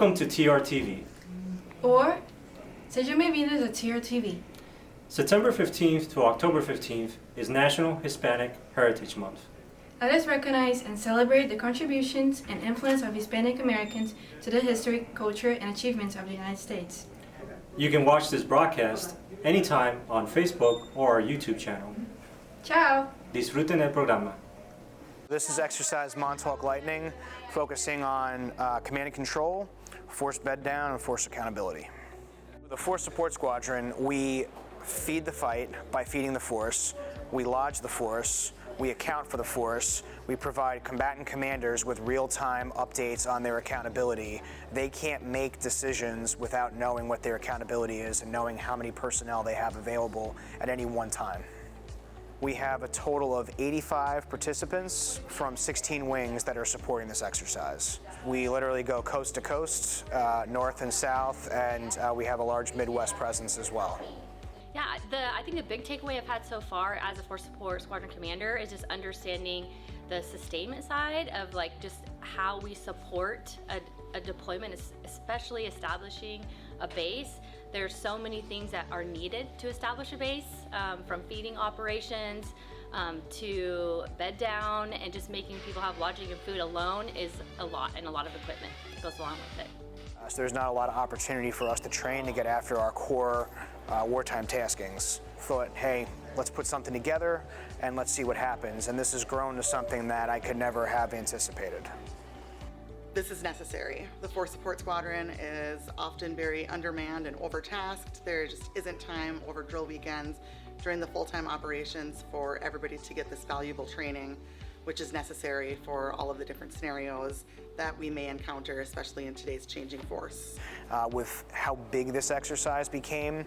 Welcome to TRTV. Or, sejam bem-vindos a TRTV. September 15th to October 15th is National Hispanic Heritage Month. Let us recognize and celebrate the contributions and influence of Hispanic Americans to the history, culture, and achievements of the United States. You can watch this broadcast anytime on Facebook or our YouTube channel. Ciao! Disfruten el programa. This is exercise Montauk Lightning, focusing on command and control, force bed down, and force accountability. The Force Support Squadron, we feed the fight by feeding the force, we lodge the force, we account for the force, we provide combatant commanders with real-time updates on their accountability. They can't make decisions without knowing what their accountability is and knowing how many personnel they have available at any one time. We have a total of 85 participants from 16 wings that are supporting this exercise. We literally go coast to coast, north and south, and we have a large Midwest presence as well. Yeah, I think the big takeaway I've had so far as a Force Support Squadron Commander is just understanding the sustainment side of just how we support a deployment, especially establishing a base. There's so many things that are needed to establish a base, from feeding operations to bed down, and just making people have lodging and food alone is a lot, and a lot of equipment goes along with it. So there's not a lot of opportunity for us to train to get after our core wartime taskings. Thought, hey, let's put something together and let's see what happens. And this has grown to something that I could never have anticipated. This is necessary. The Force Support Squadron is often very undermanned and overtasked. There just isn't time over drill weekends during the full-time operations for everybody to get this valuable training, which is necessary for all of the different scenarios that we may encounter, especially in today's changing force. With how big this exercise became,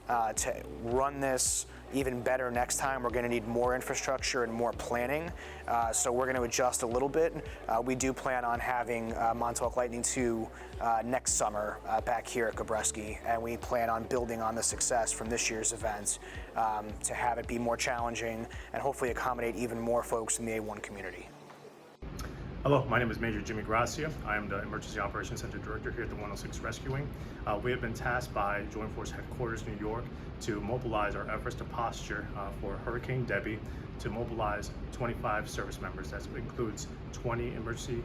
to run this even better next time, we're going to need more infrastructure and more planning. So we're going to adjust a little bit. We do plan on having Montauk Lightning II next summer back here at Gabreski, and we plan on building on the success from this year's event to have it be more challenging and hopefully accommodate even more folks in the A1 community. Hello, my name is Major Jimmy Gracia. I am the Emergency Operations Center Director here at the 106 Rescue Wing. We have been tasked by Joint Force Headquarters, New York, to mobilize our efforts to posture for Hurricane Debbie, to mobilize 25 service members. That includes 20 emergency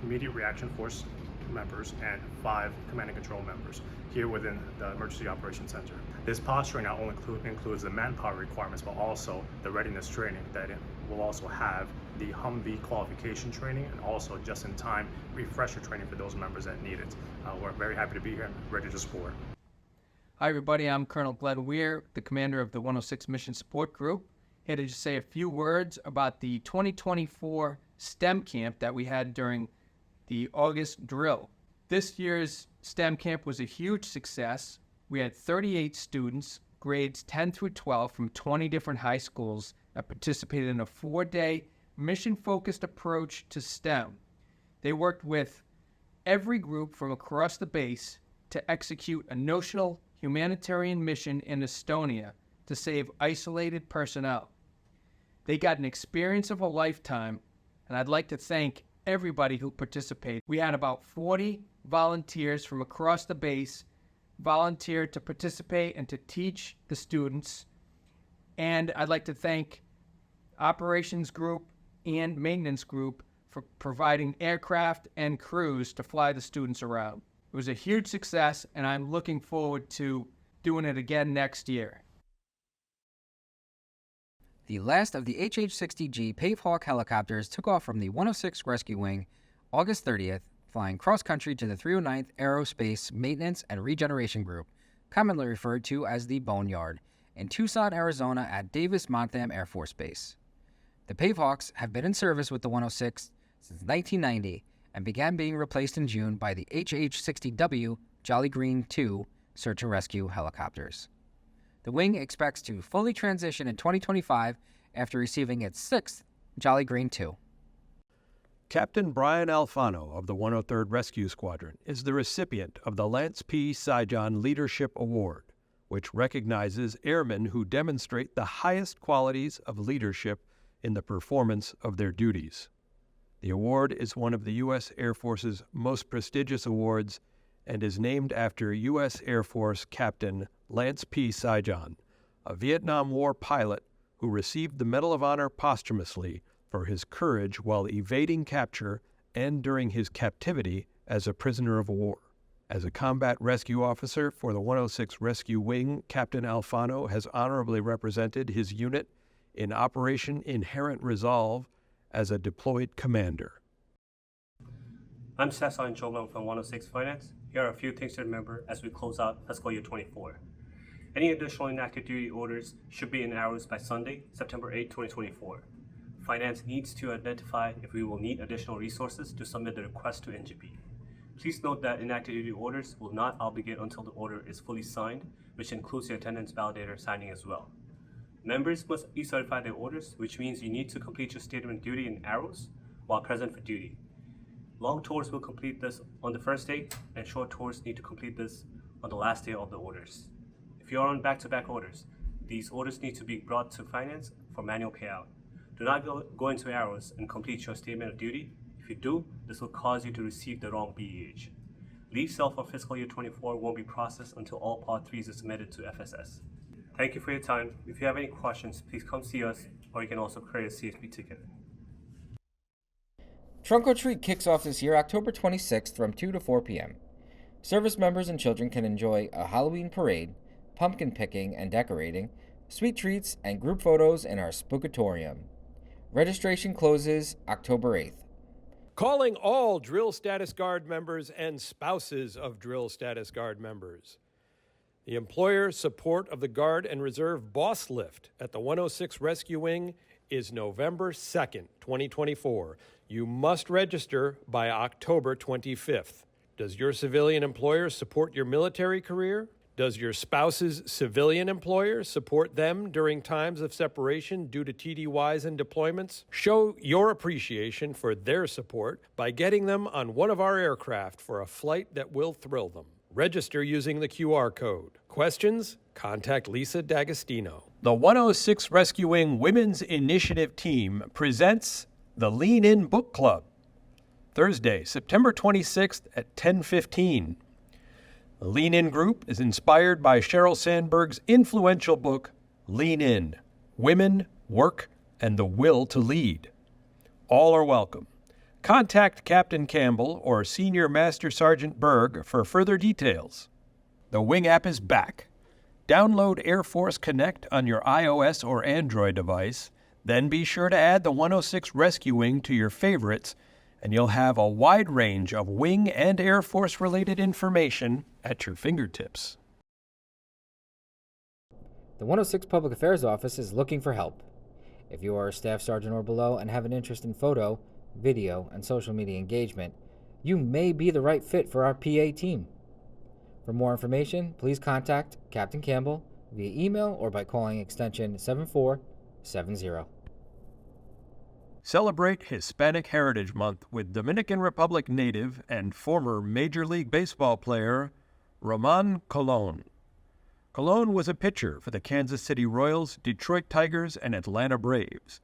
immediate reaction force members and 5 command and control members here within the Emergency Operations Center. This posturing not only includes the manpower requirements, but also the readiness training that it will also have the Humvee qualification training and also just-in-time refresher training for those members that need it. We're very happy to be here and ready to support. Hi everybody, I'm Colonel Glenn Weir, the commander of the 106 Mission Support Group. Here to just say a few words about the 2024 STEM camp that we had during the August drill. This year's STEM camp was a huge success. We had 38 students, grades 10 through 12 from 20 different high schools that participated in a 4-day mission-focused approach to STEM. They worked with every group from across the base to execute a notional humanitarian mission in Estonia to save isolated personnel. They got an experience of a lifetime, and I'd like to thank everybody who participated. We had about 40 volunteers from across the base volunteer to participate and to teach the students. And I'd like to thank Operations Group and Maintenance Group for providing aircraft and crews to fly the students around. It was a huge success, and I'm looking forward to doing it again next year. The last of the HH-60G Pave Hawk helicopters took off from the 106 Rescue Wing August 30th, flying cross-country to the 309th Aerospace Maintenance and Regeneration Group, commonly referred to as the Boneyard, in Tucson, Arizona at Davis-Monthan Air Force Base. The Pave Hawks have been in service with the 106 since 1990 and began being replaced in June by the HH-60W Jolly Green II search and rescue helicopters. The wing expects to fully transition in 2025 after receiving its 6th Jolly Green II. Captain Brian Alfano of the 103rd Rescue Squadron is the recipient of the Lance P. Saigon Leadership Award, which recognizes airmen who demonstrate the highest qualities of leadership in the performance of their duties. The award is one of the U.S. Air Force's most prestigious awards and is named after U.S. Air Force Captain Lance P. Saigon, a Vietnam War pilot who received the Medal of Honor posthumously for his courage while evading capture and during his captivity as a prisoner of war. As a combat rescue officer for the 106 Rescue Wing, Captain Alfano has honorably represented his unit in Operation Inherent Resolve as a deployed commander. I'm Staff Sergeant Joe Long from 106 Finance. Here are a few things to remember as we close out fiscal year 24. Any additional inactive duty orders should be in arrows by Sunday, September 8, 2024. Finance needs to identify if we will need additional resources to submit the request to NGP. Please note that inactive duty orders will not obligate until the order is fully signed, which includes the attendance validator signing as well. Members must e-certify their orders, which means you need to complete your statement of duty in arrows while present for duty. Long tours will complete this on the first day, and short tours need to complete this on the last day of the orders. If you are on back-to-back orders, these orders need to be brought to finance for manual payout. Do not go into arrows and complete your statement of duty. If you do, this will cause you to receive the wrong BEH. Leave cell for fiscal year 24 won't be processed until all Part 3s are submitted to FSS. Thank you for your time. If you have any questions, please come see us, or you can also create a CSP ticket. Trunk or Treat kicks off this year October 26th from 2 to 4 p.m. Service members and children can enjoy a Halloween parade, pumpkin picking and decorating, sweet treats, and group photos in our Spookatorium. Registration closes October 8th. Calling all Drill Status Guard members and spouses of Drill Status Guard members. The employer support of the Guard and Reserve Boss Lift at the 106 Rescue Wing is November 2nd, 2024. You must register by October 25th. Does your civilian employer support your military career? Does your spouse's civilian employer support them during times of separation due to TDYs and deployments? Show your appreciation for their support by getting them on one of our aircraft for a flight that will thrill them. Register using the QR code. Questions? Contact Lisa D'Agostino. The 106 Rescue Wing Women's Initiative Team presents the Lean In Book Club, Thursday, September 26th at 10:15. The Lean In group is inspired by Sheryl Sandberg's influential book, Lean In: Women, Work, and the Will to Lead. All are welcome. Contact Captain Campbell or Senior Master Sergeant Berg for further details. The Wing app is back. Download Air Force Connect on your iOS or Android device, then be sure to add the 106 Rescue Wing to your favorites, and you'll have a wide range of Wing and Air Force-related information at your fingertips. The 106 Public Affairs Office is looking for help. If you are a staff sergeant or below and have an interest in photo, video, and social media engagement, you may be the right fit for our PA team. For more information, please contact Captain Campbell via email or by calling extension 7470. Celebrate Hispanic Heritage Month with Dominican Republic native and former Major League Baseball player Roman Colon. Colon was a pitcher for the Kansas City Royals, Detroit Tigers, and Atlanta Braves.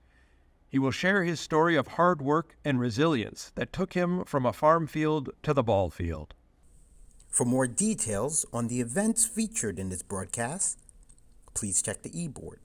He will share his story of hard work and resilience that took him from a farm field to the ball field. For more details on the events featured in this broadcast, please check the e-board.